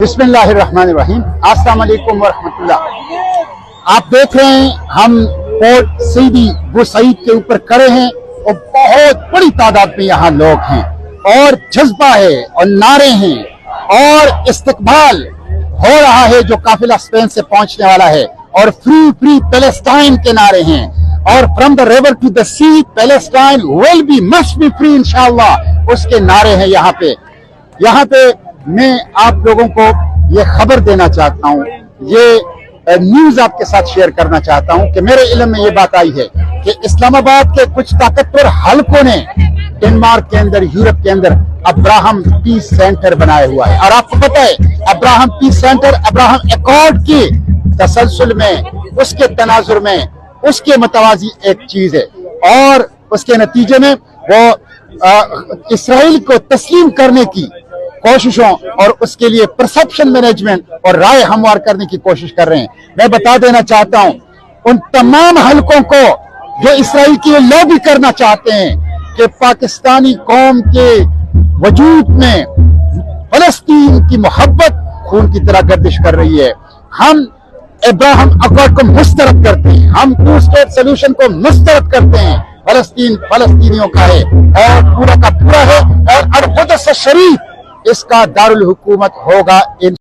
बिस्मिल्लाहिर्रहमानिर्रहीम। अस्सलाम वालेकुम वरहमतुल्लाह। आप देख रहे हैं हम पोर्ट सईदी बुसईद के ऊपर खड़े हैं और बहुत बड़ी तादाद में यहाँ लोग हैं और जज्बा है और नारे हैं और इस्तकबाल हो रहा है जो काफिला स्पेन से पहुंचने वाला है और फ्री फ्री पैलेस्टाइन के नारे हैं और from the river to the sea Palestine will be must be free इंशाअल्लाह, उसके नारे हैं यहाँ पे मैं आप लोगों को ये खबर देना चाहता हूँ, ये न्यूज आपके साथ शेयर करना चाहता हूँ कि मेरे इल्म में ये बात आई है कि इस्लामाबाद के कुछ ताकतवर हलकों ने डेनमार्क के अंदर, यूरोप के अंदर अब्राहम पीस सेंटर बनाया हुआ है। और आपको पता है Abraham peace centre Abraham accord के तसलसल में, उसके तनाजुर में, उसके मतवाजी एक चीज है और उसके नतीजे में वो इसराइल को तस्लीम करने की कोशिशों और उसके लिए परसेप्शन मैनेजमेंट और राय हमवार करने की कोशिश कर रहे हैं। मैं बता देना चाहता हूं उन तमाम हलकों को जो इसराइल की लॉबी करना चाहते हैं कि पाकिस्तानी कौम के वजूद में फलस्तीन की मोहब्बत खून की तरह गर्दिश कर रही है। हम अब्राहम अकॉर्ड को मुस्तरद करते हैं, हम टू स्टेट सोल्यूशन को मुस्तरद करते हैं। फलस्तीन फलस्तीनियों का है और पूरा का पूरा है और अल-कुद्स शरीफ इसका दारुल हुकूमत होगा।